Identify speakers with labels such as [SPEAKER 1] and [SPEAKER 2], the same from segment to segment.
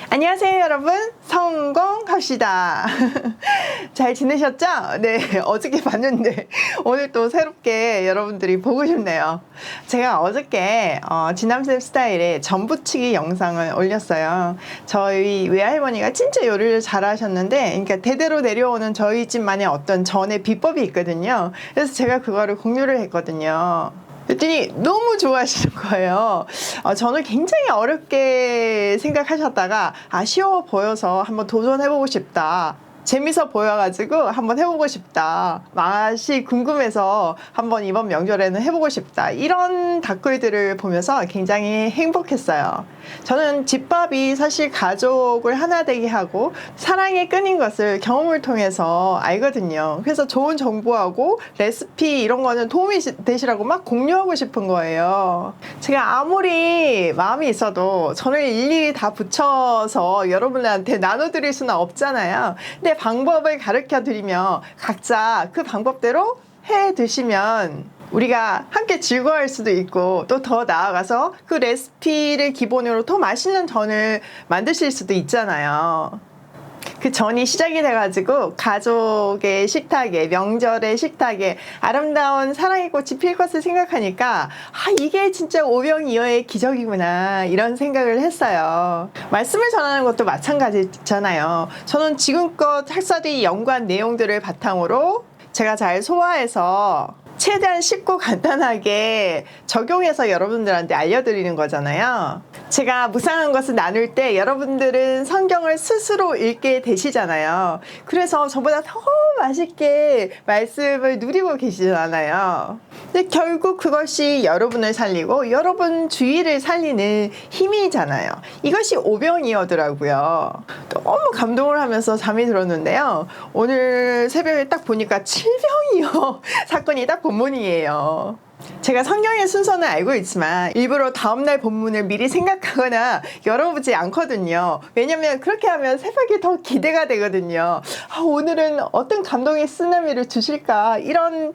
[SPEAKER 1] 안녕하세요 여러분, 성공합시다. 잘 지내셨죠? 네, 어저께 봤는데 오늘 또 새롭게 여러분들이 보고 싶네요. 제가 어저께 지남쌤 스타일의 전부치기 영상을 올렸어요. 저희 외할머니가 진짜 요리를 잘하셨는데, 그러니까 대대로 내려오는 저희 집만의 어떤 전의 비법이 있거든요. 그래서 제가 그거를 공유를 했거든요. 그랬더니 너무 좋아하시는 거예요. 저는 굉장히 어렵게 생각하셨다가 쉬워 보여서 한번 도전해보고 싶다. 재밌어 보여가지고 한번 해보고 싶다. 맛이 궁금해서 한번 이번 명절에는 해보고 싶다. 이런 댓글들을 보면서 굉장히 행복했어요. 저는 집밥이 사실 가족을 하나 되게 하고 사랑에 끈인 것을 경험을 통해서 알거든요. 그래서 좋은 정보하고 레시피 이런 거는 도움이 되시라고 막 공유하고 싶은 거예요. 제가 아무리 마음이 있어도 저를 일일이 다 붙여서 여러분들한테 나눠드릴 수는 없잖아요. 근데 방법을 가르쳐 드리면 각자 그 방법대로 해 드시면 우리가 함께 즐거워할 수도 있고, 또 더 나아가서 그 레시피를 기본으로 더 맛있는 전을 만드실 수도 있잖아요. 그 전이 시작이 돼가지고 가족의 식탁에, 명절의 식탁에 아름다운 사랑의 꽃이 필 것을 생각하니까 이게 진짜 오병이어의 기적이구나, 이런 생각을 했어요. 말씀을 전하는 것도 마찬가지잖아요. 저는 지금껏 학사들이 연구한 내용들을 바탕으로 제가 잘 소화해서 최대한 쉽고 간단하게 적용해서 여러분들한테 알려드리는 거잖아요. 제가 묵상한 것을 나눌 때 여러분들은 성경을 스스로 읽게 되시잖아요. 그래서 저보다 더 맛있게 말씀을 누리고 계시잖아요. 근데 결국 그것이 여러분을 살리고 여러분 주위를 살리는 힘이잖아요. 이것이 오병이어더라고요. 너무 감동을 하면서 잠이 들었는데요. 오늘 새벽에 딱 보니까 칠병이어 사건이 딱 본문이에요. 제가 성경의 순서는 알고 있지만 일부러 다음날 본문을 미리 생각하거나 열어보지 않거든요. 왜냐면 그렇게 하면 새벽에 더 기대가 되거든요. 오늘은 어떤 감동의 쓰나미를 주실까, 이런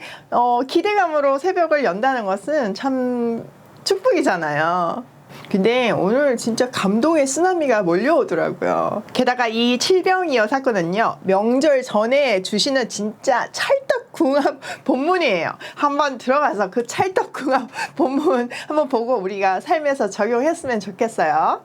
[SPEAKER 1] 기대감으로 새벽을 연다는 것은 참 축복이잖아요. 근데 오늘 진짜 감동의 쓰나미가 몰려오더라고요. 게다가 이 칠병이어 사건은요, 명절 전에 주시는 진짜 찰떡궁합 본문이에요. 한번 들어가서 그 찰떡궁합 본문 한번 보고 우리가 삶에서 적용했으면 좋겠어요.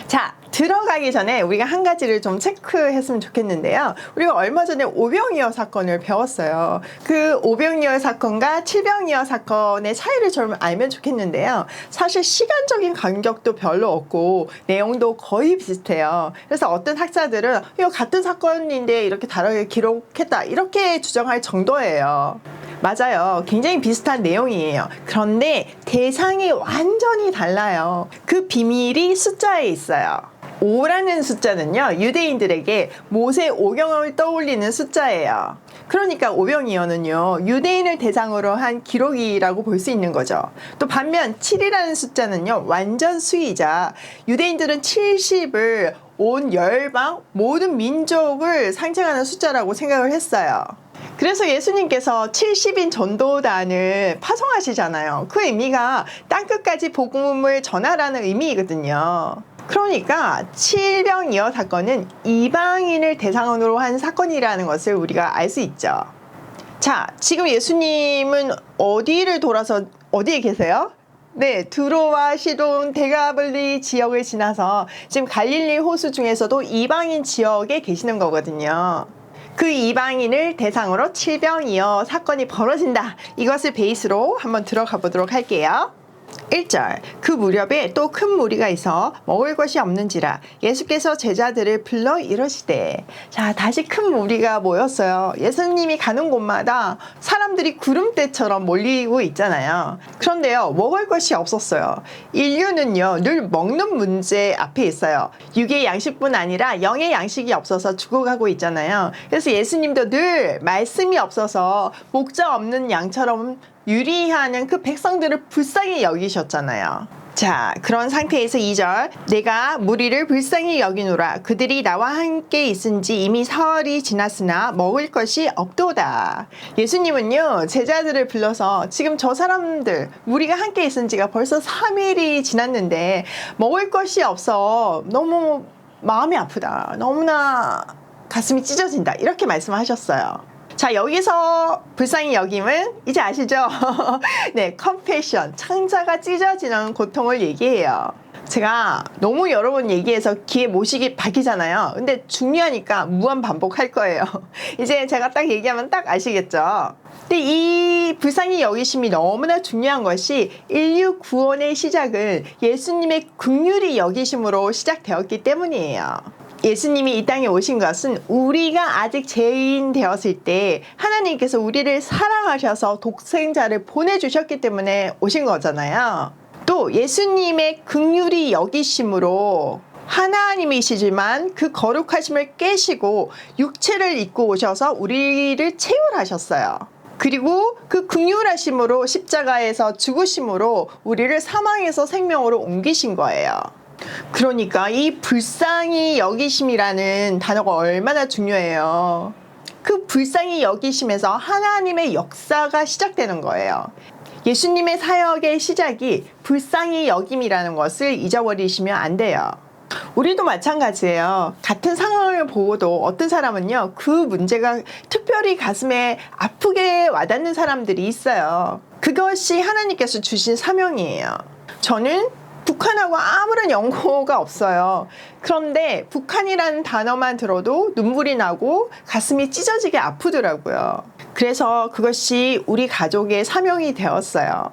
[SPEAKER 1] 자, 들어가기 전에 우리가 한 가지를 좀 체크했으면 좋겠는데요. 우리가 얼마 전에 오병이어 사건을 배웠어요. 그 오병이어 사건과 칠병이어 사건의 차이를 좀 알면 좋겠는데요. 사실 시간적인 간격도 별로 없고 내용도 거의 비슷해요. 그래서 어떤 학자들은 이거 같은 사건인데 이렇게 다르게 기록했다, 이렇게 주장할 정도예요. 맞아요. 굉장히 비슷한 내용이에요. 그런데 대상이 완전히 달라요. 그 비밀이 숫자에 있어요. 5라는 숫자는요, 유대인들에게 모세 오경을 떠올리는 숫자예요. 그러니까 오병이어는요, 유대인을 대상으로 한 기록이라고 볼 수 있는 거죠. 또 반면 7이라는 숫자는요, 완전 수이자 유대인들은 70을 온 열방 모든 민족을 상징하는 숫자라고 생각을 했어요. 그래서 예수님께서 70인 전도단을 파송하시잖아요. 그 의미가 땅끝까지 복음을 전하라는 의미거든요. 그러니까 칠병이어 사건은 이방인을 대상으로 한 사건이라는 것을 우리가 알 수 있죠. 자, 지금 예수님은 어디를 돌아서 어디에 계세요? 네, 두로와 시돈, 데가블리 지역을 지나서 지금 갈릴리 호수 중에서도 이방인 지역에 계시는 거거든요. 그 이방인을 대상으로 칠병이어 사건이 벌어진다, 이것을 베이스로 한번 들어가 보도록 할게요. 1절, 그 무렵에 또 큰 무리가 있어 먹을 것이 없는지라 예수께서 제자들을 불러 이러시되. 자, 다시 큰 무리가 모였어요. 예수님이 가는 곳마다 사람들이 구름대처럼 몰리고 있잖아요. 그런데요, 먹을 것이 없었어요. 인류는요, 늘 먹는 문제 앞에 있어요. 육의 양식뿐 아니라 영의 양식이 없어서 죽어가고 있잖아요. 그래서 예수님도 늘 말씀이 없어서 목자 없는 양처럼 유리하는 그 백성들을 불쌍히 여기셨잖아요. 자, 그런 상태에서 2절, 내가 무리를 불쌍히 여기노라. 그들이 나와 함께 있은지 이미 사흘이 지났으나 먹을 것이 없도다. 예수님은요, 제자들을 불러서 지금 저 사람들 무리가 함께 있은 지가 벌써 3일이 지났는데 먹을 것이 없어 너무 마음이 아프다. 너무나 가슴이 찢어진다. 이렇게 말씀하셨어요. 자, 여기서 불쌍히 여김은 이제 아시죠? 네, 컴패션, 창자가 찢어지는 고통을 얘기해요. 제가 너무 여러 번 얘기해서 귀에 모시기 박히잖아요. 근데 중요하니까 무한 반복할 거예요. 이제 제가 딱 얘기하면 딱 아시겠죠? 근데 이 불쌍히 여기심이 너무나 중요한 것이 인류 구원의 시작은 예수님의 긍휼히 여기심으로 시작되었기 때문이에요. 예수님이 이 땅에 오신 것은 우리가 아직 죄인 되었을 때 하나님께서 우리를 사랑하셔서 독생자를 보내주셨기 때문에 오신 거잖아요. 또 예수님의 긍휼히 여기심으로 하나님이시지만 그 거룩하심을 깨시고 육체를 입고 오셔서 우리를 체휼하셨어요. 그리고 그 긍휼하심으로 십자가에서 죽으심으로 우리를 사망에서 생명으로 옮기신 거예요. 그러니까 이 불쌍히 여기심이라는 단어가 얼마나 중요해요. 그 불쌍히 여기심에서 하나님의 역사가 시작되는 거예요. 예수님의 사역의 시작이 불쌍히 여김이라는 것을 잊어버리시면 안 돼요. 우리도 마찬가지예요. 같은 상황을 보고도 어떤 사람은요, 그 문제가 특별히 가슴에 아프게 와닿는 사람들이 있어요. 그것이 하나님께서 주신 사명이에요. 저는 북한하고 아무런 연고가 없어요. 그런데 북한이라는 단어만 들어도 눈물이 나고 가슴이 찢어지게 아프더라고요. 그래서 그것이 우리 가족의 사명이 되었어요.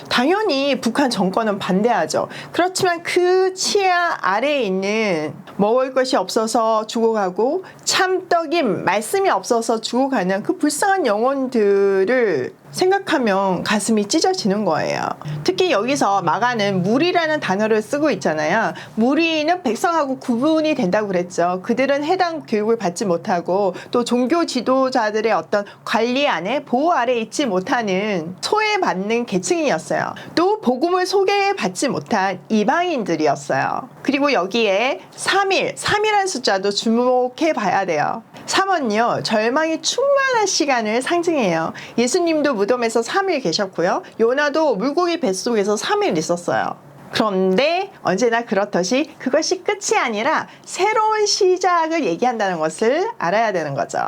[SPEAKER 1] 당연히 북한 정권은 반대하죠. 그렇지만 그 치아 아래에 있는 먹을 것이 없어서 죽어가고 참떡임 말씀이 없어서 죽어가는 그 불쌍한 영혼들을 생각하면 가슴이 찢어지는 거예요. 특히 여기서 마가는 무리라는 단어를 쓰고 있잖아요. 무리는 백성하고 구분이 된다고 그랬죠. 그들은 해당 교육을 받지 못하고 또 종교 지도자들의 어떤 관리 안에 보호 아래 있지 못하는 소외받는 계층이었어요. 또 복음을 소개받지 못한 이방인들이었어요. 그리고 여기에 3일이라는 숫자도 주목해 봐야 돼요. 3은요, 절망이 충만한 시간을 상징해요. 예수님도 무덤에서 3일 계셨고요. 요나도 물고기 뱃속에서 3일 있었어요. 그런데 언제나 그렇듯이 그것이 끝이 아니라 새로운 시작을 얘기한다는 것을 알아야 되는 거죠.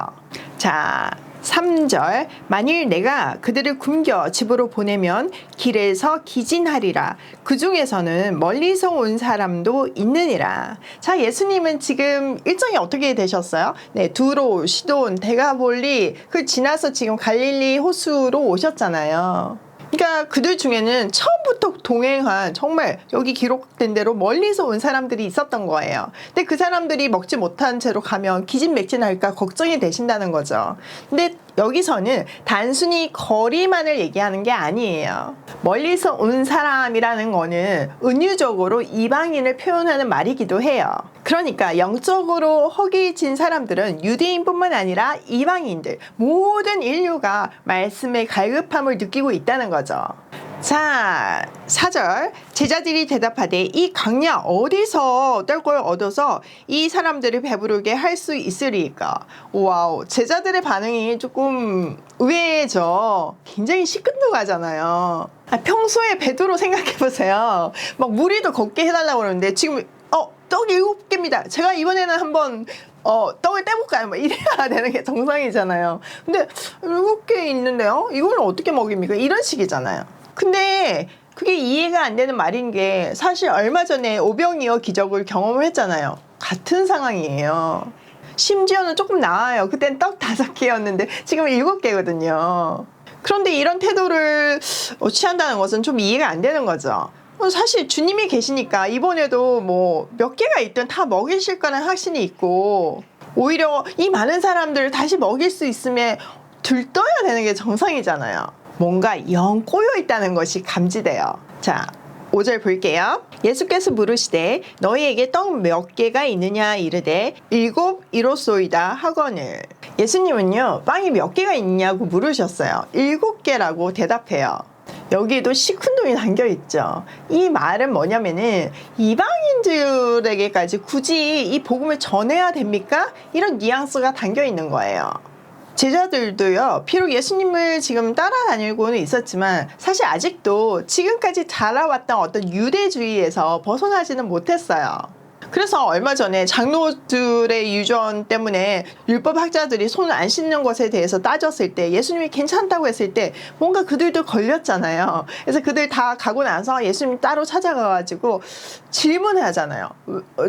[SPEAKER 1] 자, 3절, 만일 내가 그들을 굶겨 집으로 보내면 길에서 기진하리라. 그 중에서는 멀리서 온 사람도 있느니라. 자, 예수님은 지금 일정이 어떻게 되셨어요? 네, 두로, 시돈, 데가볼리, 그 지나서 지금 갈릴리 호수로 오셨잖아요. 그러니까 그들 중에는 처음부터 동행한 정말 여기 기록된 대로 멀리서 온 사람들이 있었던 거예요. 근데 그 사람들이 먹지 못한 채로 가면 기진맥진할까 걱정이 되신다는 거죠. 근데 여기서는 단순히 거리만을 얘기하는 게 아니에요. 멀리서 온 사람이라는 거는 은유적으로 이방인을 표현하는 말이기도 해요. 그러니까 영적으로 허기진 사람들은 유대인뿐만 아니라 이방인들, 모든 인류가 말씀의 갈급함을 느끼고 있다는 거죠. 자, 4절, 제자들이 대답하되 이 강야 어디서 떨걸 얻어서 이 사람들을 배부르게 할 수 있으리까? 와우, 제자들의 반응이 조금 의외죠. 굉장히 시큰둥하잖아요. 평소에 베드로 생각해보세요. 막 무리도 걷게 해달라고 그러는데 지금 떡 7개입니다. 제가 이번에는 한번 떡을 떼볼까요? 막 이래야 되는 게 정상이잖아요. 근데 7개 있는데요? 이걸 어떻게 먹입니까? 이런 식이잖아요. 근데 그게 이해가 안 되는 말인 게 사실 얼마 전에 오병이어 기적을 경험을 했잖아요. 같은 상황이에요. 심지어는 조금 나아요. 그땐 떡 5개였는데 지금 7개거든요. 그런데 이런 태도를 취한다는 것은 좀 이해가 안 되는 거죠. 사실 주님이 계시니까 이번에도 뭐 몇 개가 있든 다 먹이실 거라는 확신이 있고 오히려 이 많은 사람들을 다시 먹일 수 있음에 들떠야 되는 게 정상이잖아요. 뭔가 영 꼬여 있다는 것이 감지돼요. 자, 5절 볼게요. 예수께서 물으시되 너희에게 떡 몇 개가 있느냐 이르되 7 이로소이다 하거늘. 예수님은요, 빵이 몇 개가 있냐고 물으셨어요. 7개라고 대답해요. 여기에도 시큰둥이 담겨있죠. 이 말은 뭐냐면은 이방인들에게까지 굳이 이 복음을 전해야 됩니까? 이런 뉘앙스가 담겨있는 거예요. 제자들도요, 비록 예수님을 지금 따라다니고는 있었지만 사실 아직도 지금까지 자라왔던 어떤 유대주의에서 벗어나지는 못했어요. 그래서 얼마 전에 장로들의 유전 때문에 율법 학자들이 손을 안 씻는 것에 대해서 따졌을 때 예수님이 괜찮다고 했을 때 뭔가 그들도 걸렸잖아요. 그래서 그들 다 가고 나서 예수님 따로 찾아가가지고 질문하잖아요.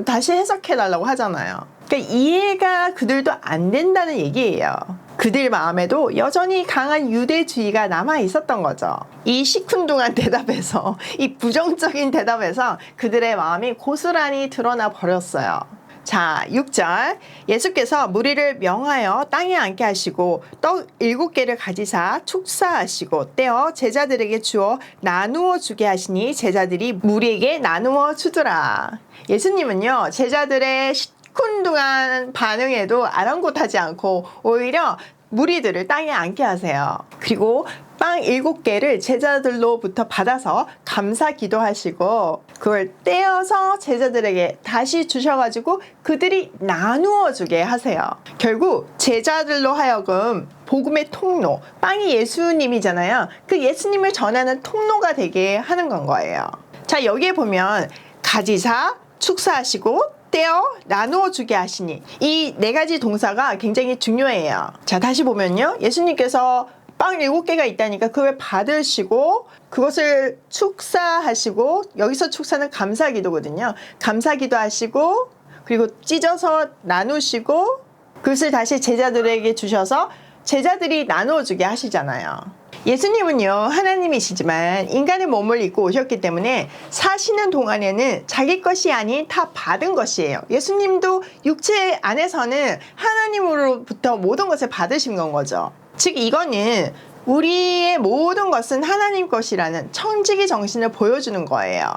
[SPEAKER 1] 다시 해석해달라고 하잖아요. 그러니까 이해가 그들도 안 된다는 얘기예요. 그들 마음에도 여전히 강한 유대주의가 남아 있었던 거죠. 이 시큰둥한 대답에서, 이 부정적인 대답에서 그들의 마음이 고스란히 드러나 버렸어요. 자, 6절. 예수께서 무리를 명하여 땅에 앉게 하시고 떡 7개를 가지사 축사하시고 떼어 제자들에게 주어 나누어 주게 하시니 제자들이 무리에게 나누어 주더라. 예수님은요, 제자들의 시큰둥한 반응에도 아랑곳하지 않고 오히려 무리들을 땅에 앉게 하세요. 그리고 빵 7개를 제자들로부터 받아서 감사 기도하시고 그걸 떼어서 제자들에게 다시 주셔가지고 그들이 나누어 주게 하세요. 결국 제자들로 하여금 복음의 통로, 빵이 예수님이잖아요. 그 예수님을 전하는 통로가 되게 하는 건 거예요. 자, 여기에 보면 가지사, 축사하시고 떼어 나누어 주게 하시니, 이 4가지 동사가 굉장히 중요해요. 자, 다시 보면요, 예수님께서 빵 7개가 있다니까 그걸 받으시고 그것을 축사하시고, 여기서 축사는 감사기도거든요. 감사기도 하시고 그리고 찢어서 나누시고 그것을 다시 제자들에게 주셔서 제자들이 나누어 주게 하시잖아요. 예수님은요, 하나님이시지만 인간의 몸을 입고 오셨기 때문에 사시는 동안에는 자기 것이 아닌 다 받은 것이에요. 예수님도 육체 안에서는 하나님으로부터 모든 것을 받으신 건 거죠. 즉 이거는 우리의 모든 것은 하나님 것이라는 청지기 정신을 보여주는 거예요.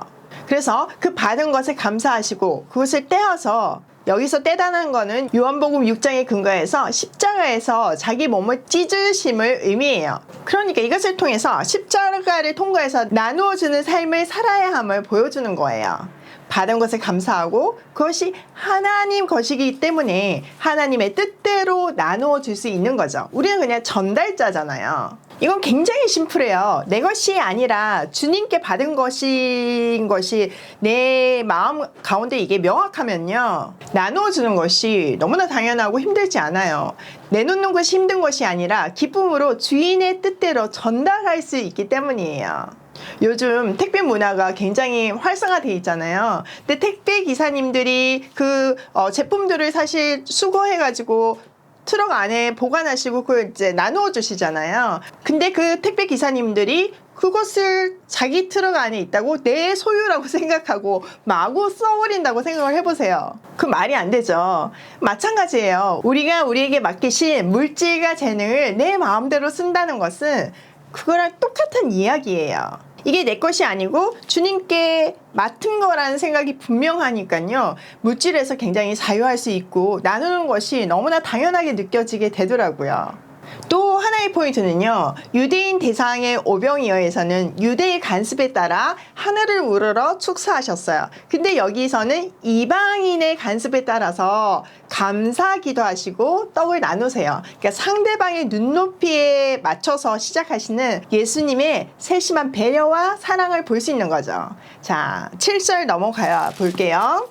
[SPEAKER 1] 그래서 그 받은 것에 감사하시고 그것을 떼어서, 여기서 떼다는 거는 요한복음 6장에 근거해서 십자가에서 자기 몸을 찢으심을 의미해요. 그러니까 이것을 통해서 십자가를 통과해서 나누어주는 삶을 살아야 함을 보여주는 거예요. 받은 것에 감사하고 그것이 하나님 것이기 때문에 하나님의 뜻대로 나누어 줄 수 있는 거죠. 우리는 그냥 전달자잖아요. 이건 굉장히 심플해요. 내 것이 아니라 주님께 받은 것인 것이 내 마음 가운데 이게 명확하면요, 나누어 주는 것이 너무나 당연하고 힘들지 않아요. 내놓는 것이 힘든 것이 아니라 기쁨으로 주인의 뜻대로 전달할 수 있기 때문이에요. 요즘 택배 문화가 굉장히 활성화되어 있잖아요. 근데 택배 기사님들이 그 제품들을 사실 수거해가지고 트럭 안에 보관하시고 그걸 이제 나누어 주시잖아요. 근데 그 택배 기사님들이 그것을 자기 트럭 안에 있다고 내 소유라고 생각하고 마구 써버린다고 생각을 해보세요. 그 말이 안 되죠. 마찬가지예요. 우리가 우리에게 맡기신 물질과 재능을 내 마음대로 쓴다는 것은 그거랑 똑같은 이야기예요. 이게 내 것이 아니고 주님께 맡은 거라는 생각이 분명하니까요, 물질에서 굉장히 자유할 수 있고 나누는 것이 너무나 당연하게 느껴지게 되더라고요. 또 하나의 포인트는요, 유대인 대상의 오병이어에서는 유대의 간습에 따라 하늘을 우러러 축사하셨어요. 근데 여기서는 이방인의 간습에 따라서 감사 기도하시고 떡을 나누세요. 그러니까 상대방의 눈높이에 맞춰서 시작하시는 예수님의 세심한 배려와 사랑을 볼 수 있는 거죠. 자, 7절 넘어가 볼게요.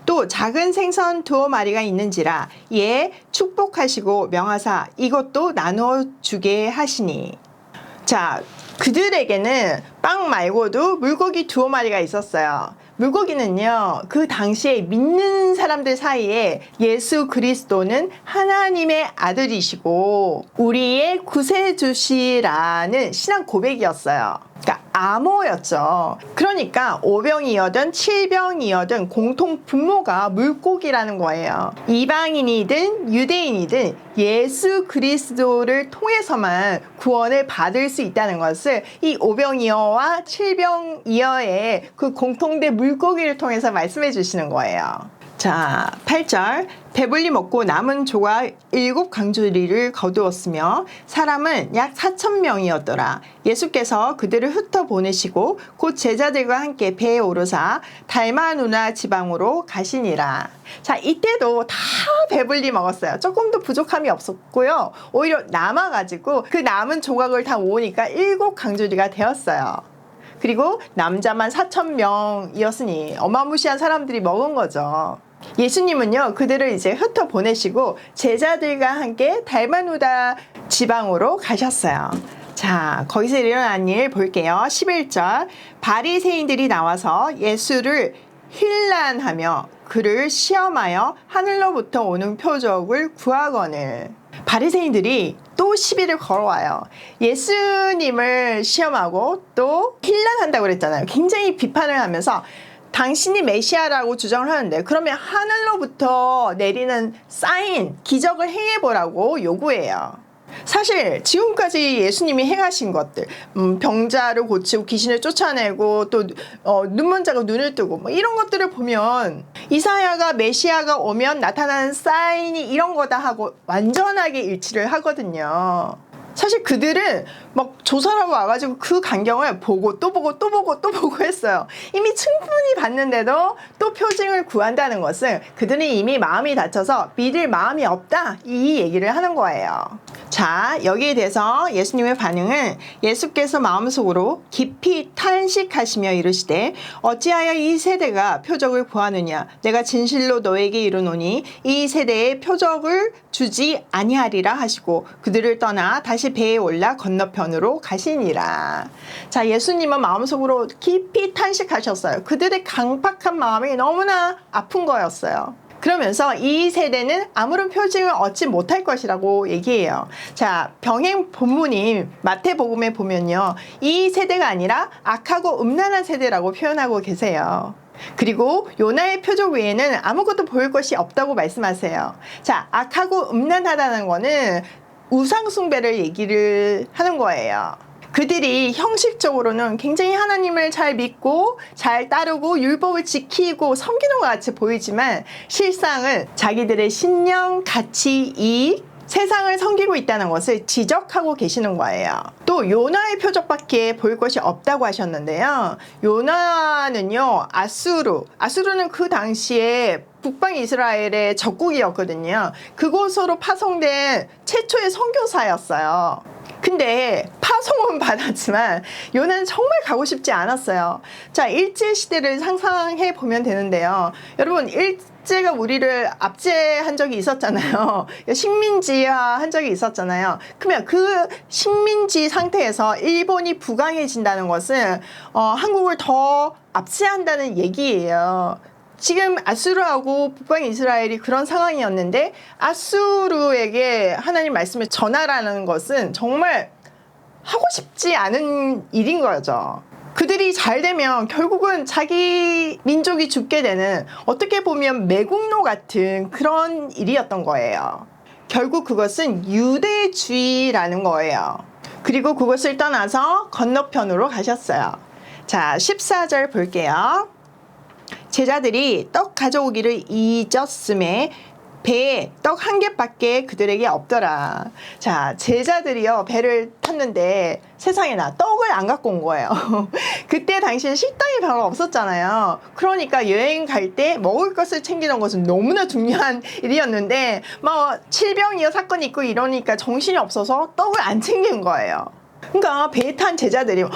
[SPEAKER 1] 또 작은 생선 2마리가 있는지라 이에 축복하시고 명하사 이것도 나누어 주게 하시니. 자, 그들에게는 빵 말고도 물고기 2마리가 있었어요. 물고기는요, 그 당시에 믿는 사람들 사이에 예수 그리스도는 하나님의 아들이시고 우리의 구세주시라는 신앙 고백이었어요. 그러니까 암호였죠. 그러니까 오병이어든 칠병이어든 공통 분모가 물고기라는 거예요. 이방인이든 유대인이든 예수 그리스도를 통해서만 구원을 받을 수 있다는 것을 이 오병이어와 칠병이어의 그 공통된 물고기를 통해서 말씀해 주시는 거예요. 자, 8절. 배불리 먹고 남은 조각 7강주리를 거두었으며 사람은 약 4,000명이었더라. 예수께서 그들을 흩어 보내시고 곧 제자들과 함께 배에 오르사 달마누나 지방으로 가시니라. 자, 이때도 다 배불리 먹었어요. 조금도 부족함이 없었고요, 오히려 남아가지고 그 남은 조각을 다 모으니까 7강주리가 되었어요. 그리고 남자만 4,000명이었으니 어마무시한 사람들이 먹은 거죠. 예수님은요, 그들을 이제 흩어 보내시고 제자들과 함께 달마누다 지방으로 가셨어요. 자, 거기서 일어난 일 볼게요. 11절. 바리새인들이 나와서 예수를 힐난하며 그를 시험하여 하늘로부터 오는 표적을 구하거늘. 바리새인들이 또 시비를 걸어와요. 예수님을 시험하고 또 힐난한다고 그랬잖아요. 굉장히 비판을 하면서 당신이 메시아라고 주장을 하는데 그러면 하늘로부터 내리는 사인, 기적을 행해보라고 요구해요. 사실 지금까지 예수님이 행하신 것들, 병자를 고치고 귀신을 쫓아내고 또 눈먼 자가 눈을 뜨고 뭐 이런 것들을 보면 이사야가 메시아가 오면 나타나는 사인이 이런 거다 하고 완전하게 일치를 하거든요. 사실 그들은 막 조사하고 와가지고 그 광경을 보고 또 보고 또 보고 또 보고 했어요. 이미 충분히 봤는데도 또 표징을 구한다는 것은 그들은 이미 마음이 다쳐서 믿을 마음이 없다, 이 얘기를 하는 거예요. 자, 여기에 대해서 예수님의 반응은 예수께서 마음속으로 깊이 탄식하시며 이르시되 어찌하여 이 세대가 표적을 구하느냐. 내가 진실로 너에게 이르노니 이 세대에 표적을 주지 아니하리라 하시고 그들을 떠나 다시 배에 올라 건너편으로 가시니라. 자, 예수님은 마음속으로 깊이 탄식하셨어요. 그들의 강팍한 마음이 너무나 아픈 거였어요. 그러면서 이 세대는 아무런 표징을 얻지 못할 것이라고 얘기해요. 자, 병행 본문인 마태복음에 보면요, 이 세대가 아니라 악하고 음란한 세대라고 표현하고 계세요. 그리고 요나의 표적 외에는 아무것도 보일 것이 없다고 말씀하세요. 자, 악하고 음란하다는 거는 우상 숭배를 얘기를 하는 거예요. 그들이 형식적으로는 굉장히 하나님을 잘 믿고 잘 따르고 율법을 지키고 섬기는 것 같이 보이지만 실상은 자기들의 신념, 가치, 이익, 세상을 섬기고 있다는 것을 지적하고 계시는 거예요. 또 요나의 표적밖에 보일 것이 없다고 하셨는데요. 요나는요, 아수르는 그 당시에 북방 이스라엘의 적국이었거든요. 그곳으로 파송된 최초의 선교사였어요. 근데 파송은 받았지만 요나는 정말 가고 싶지 않았어요. 자, 일제시대를 상상해 보면 되는데요. 여러분, 일제가 우리를 압제한 적이 있었잖아요. 식민지화 한 적이 있었잖아요. 그러면 그 식민지 상태에서 일본이 부강해진다는 것은 한국을 더 압제한다는 얘기예요. 지금 아수르하고 북방 이스라엘이 그런 상황이었는데 아수르에게 하나님 말씀을 전하라는 것은 정말 하고 싶지 않은 일인 거죠. 그들이 잘 되면 결국은 자기 민족이 죽게 되는, 어떻게 보면 매국노 같은 그런 일이었던 거예요. 결국 그것은 유대주의라는 거예요. 그리고 그것을 떠나서 건너편으로 가셨어요. 자, 14절 볼게요. 제자들이 떡 가져오기를 잊었음에 배에 떡 한 개밖에 그들에게 없더라. 자, 제자들이요, 배를 탔는데 세상에나 떡을 안 갖고 온 거예요. 그때 당시에 식당이 별로 없었잖아요. 그러니까 여행 갈 때 먹을 것을 챙기는 것은 너무나 중요한 일이었는데 뭐 질병이어 사건이 있고 이러니까 정신이 없어서 떡을 안 챙긴 거예요. 그러니까 배에 탄 제자들이 야,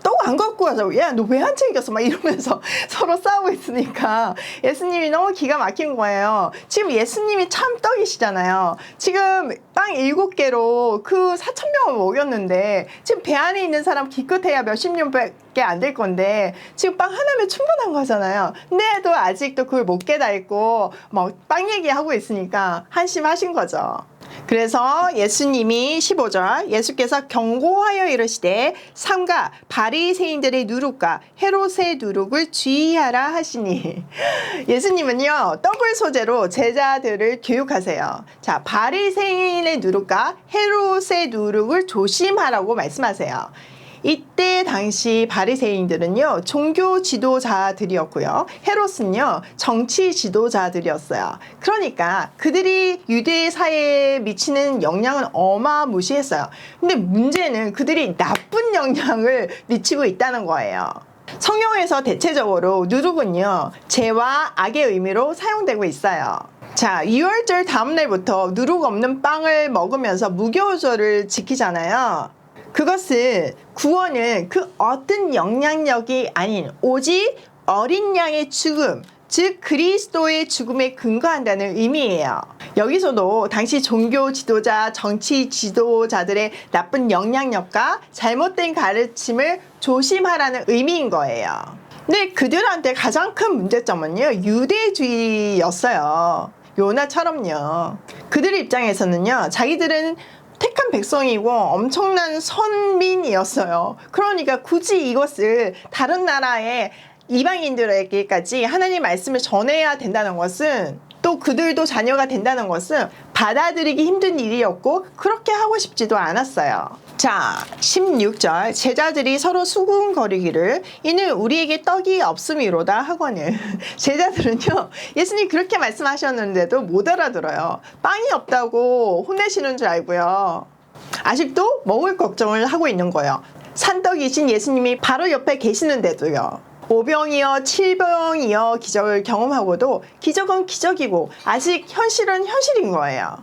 [SPEAKER 1] 떡 안 갖고 가자고, 야, 너 왜 안 챙겼어? 막 이러면서 서로 싸우고 있으니까 예수님이 너무 기가 막힌 거예요. 지금 예수님이 참 떡이시잖아요. 지금 빵 7개로 그 4,000명을 먹였는데 지금 배 안에 있는 사람 기껏해야 몇십 명밖에 안 될 건데 지금 빵 하나면 충분한 거잖아요. 근데도 아직도 그걸 못 깨닫고 막 빵 얘기하고 있으니까 한심하신 거죠. 그래서 예수님이 15절, 예수께서 경고하여 이르시되 삼가 바리새인들의 누룩과 헤롯의 누룩을 주의하라 하시니. 예수님은요, 떡을 소재로 제자들을 교육하세요. 자, 바리새인의 누룩과 헤롯의 누룩을 조심하라고 말씀하세요. 이때 당시 바리새인들은요, 종교 지도자들이었고요, 헤롯은요, 정치 지도자들이었어요. 그러니까 그들이 유대 사회에 미치는 영향은 어마무시했어요. 근데 문제는 그들이 나쁜 영향을 미치고 있다는 거예요. 성경에서 대체적으로 누룩은요, 죄와 악의 의미로 사용되고 있어요. 자, 유월절 다음 날부터 누룩 없는 빵을 먹으면서 무교절을 지키잖아요. 그것은 구원은 그 어떤 영향력이 아닌 오직 어린 양의 죽음, 즉 그리스도의 죽음에 근거한다는 의미예요. 여기서도 당시 종교 지도자, 정치 지도자들의 나쁜 영향력과 잘못된 가르침을 조심하라는 의미인 거예요. 근데 그들한테 가장 큰 문제점은요, 유대주의였어요. 요나처럼요. 그들의 입장에서는요, 자기들은 택한 백성이고 엄청난 선민이었어요. 그러니까 굳이 이것을 다른 나라의 이방인들에게까지 하나님 말씀을 전해야 된다는 것은, 또 그들도 자녀가 된다는 것은 받아들이기 힘든 일이었고 그렇게 하고 싶지도 않았어요. 자, 16절 제자들이 서로 수군거리기를 이는 우리에게 떡이 없음이로다 하거늘. 제자들은요, 예수님 그렇게 말씀하셨는데도 못 알아들어요. 빵이 없다고 혼내시는 줄 알고요, 아직도 먹을 걱정을 하고 있는 거예요. 산떡이신 예수님이 바로 옆에 계시는데도요, 5병이여 7병이여 기적을 경험하고도 기적은 기적이고 아직 현실은 현실인 거예요.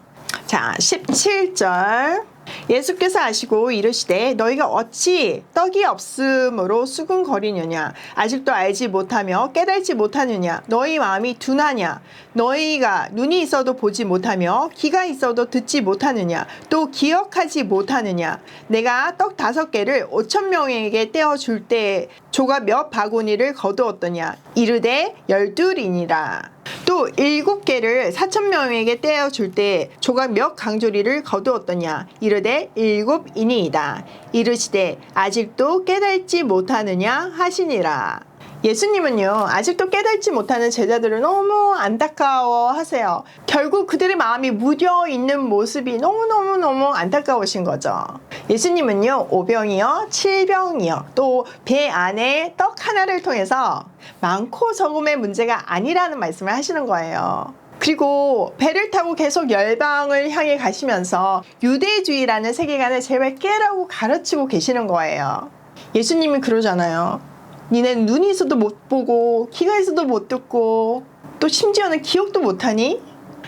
[SPEAKER 1] 자, 17절 예수께서 아시고 이르시되 너희가 어찌 떡이 없음으로 수군거리느냐, 아직도 알지 못하며 깨달지 못하느냐, 너희 마음이 둔하냐, 너희가 눈이 있어도 보지 못하며 귀가 있어도 듣지 못하느냐, 또 기억하지 못하느냐. 내가 떡 5개를 5,000명에게 떼어줄 때 조가 몇 바구니를 거두었더냐, 이르되 12이니라. 또 7개를 4,000명에게 떼어줄 때 조가 몇 강조리를 거두었더냐, 이르되 7이니이다. 이르시되 아직도 깨닫지 못하느냐 하시니라. 예수님은요, 아직도 깨닫지 못하는 제자들을 너무 안타까워 하세요. 결국 그들의 마음이 무뎌 있는 모습이 너무너무 안타까우신 거죠. 예수님은요, 5병이요 7병이요 또 배 안에 떡 하나를 통해서 많고 적음의 문제가 아니라는 말씀을 하시는 거예요. 그리고 배를 타고 계속 열방을 향해 가시면서 유대주의라는 세계관을 제발 깨라고 가르치고 계시는 거예요. 예수님이 그러잖아요. 니네 눈이 있어도 못 보고 귀가 있어도 못 듣고 또 심지어는 기억도 못하니?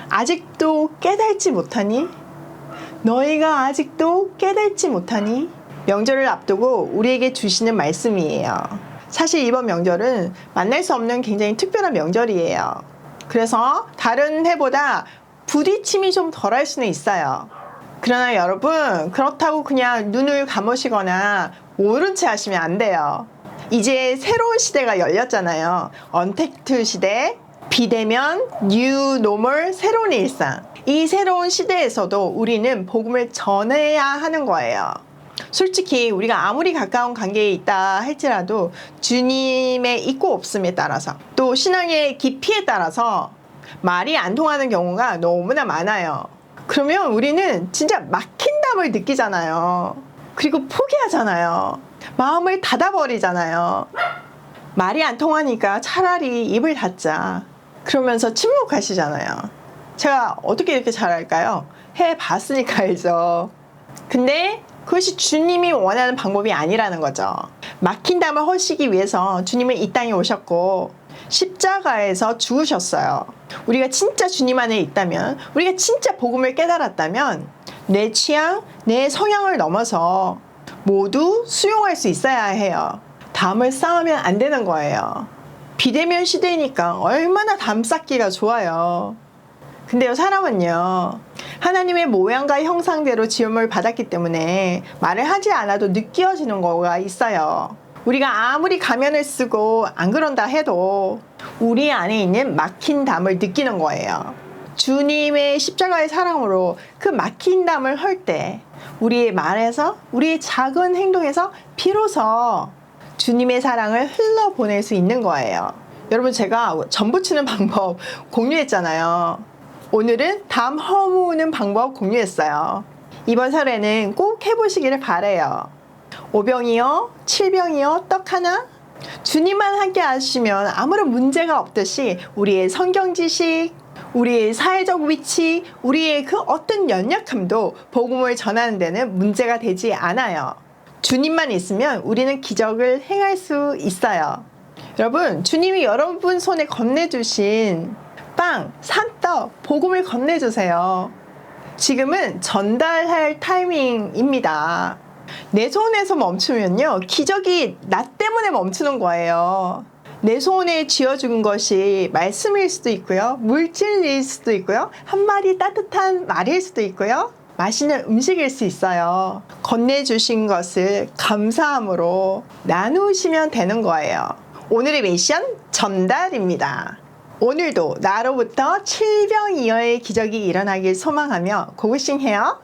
[SPEAKER 1] 아직도 깨닫지 못하니? 너희가 아직도 깨닫지 못하니? 명절을 앞두고 우리에게 주시는 말씀이에요. 사실 이번 명절은 만날 수 없는 굉장히 특별한 명절이에요. 그래서 다른 해보다 부딪힘이 좀 덜할 수는 있어요. 그러나 여러분, 그렇다고 그냥 눈을 감으시거나 모른 채 하시면 안 돼요. 이제 새로운 시대가 열렸잖아요. 언택트 시대, 비대면, 뉴 노멀, 새로운 일상. 이 새로운 시대에서도 우리는 복음을 전해야 하는 거예요. 솔직히 우리가 아무리 가까운 관계에 있다 할지라도 주님의 있고 없음에 따라서, 또 신앙의 깊이에 따라서 말이 안 통하는 경우가 너무나 많아요. 그러면 우리는 진짜 막힌 담을 느끼잖아요. 그리고 포기하잖아요. 마음을 닫아버리잖아요. 말이 안 통하니까 차라리 입을 닫자, 그러면서 침묵하시잖아요. 제가 어떻게 이렇게 잘할까요? 해봤으니까 알죠. 근데 그것이 주님이 원하는 방법이 아니라는 거죠. 막힌 담을 허시기 위해서 주님은 이 땅에 오셨고 십자가에서 죽으셨어요. 우리가 진짜 주님 안에 있다면, 우리가 진짜 복음을 깨달았다면 내 취향, 내 성향을 넘어서 모두 수용할 수 있어야 해요. 담을 쌓으면 안 되는 거예요. 비대면 시대니까 얼마나 담 쌓기가 좋아요. 근데요, 사람은요, 하나님의 모양과 형상대로 지음을 받았기 때문에 말을 하지 않아도 느껴지는 거가 있어요. 우리가 아무리 가면을 쓰고 안 그런다 해도 우리 안에 있는 막힌 담을 느끼는 거예요. 주님의 십자가의 사랑으로 그 막힌 담을 헐 때 우리의 말에서, 우리의 작은 행동에서 비로소 주님의 사랑을 흘러보낼 수 있는 거예요. 여러분, 제가 전 부치는 방법 공유했잖아요. 오늘은 담 허무는 방법 공유했어요. 이번 설에는 꼭 해보시기를 바래요. 5병이요 7병이요 떡 하나? 주님만 함께 하시면 아무런 문제가 없듯이 우리의 성경 지식, 우리의 사회적 위치, 우리의 그 어떤 연약함도 복음을 전하는 데는 문제가 되지 않아요. 주님만 있으면 우리는 기적을 행할 수 있어요. 여러분, 주님이 여러분 손에 건네주신 빵, 산떡, 복음을 건네주세요. 지금은 전달할 타이밍입니다. 내 손에서 멈추면요, 기적이 나 때문에 멈추는 거예요. 내 손에 쥐어준 것이 말씀일 수도 있고요, 물질일 수도 있고요, 한마디 따뜻한 말일 수도 있고요, 맛있는 음식일 수 있어요. 건네주신 것을 감사함으로 나누시면 되는 거예요. 오늘의 미션 전달입니다. 오늘도 나로부터 7병이어의 기적이 일어나길 소망하며 고고싱해요.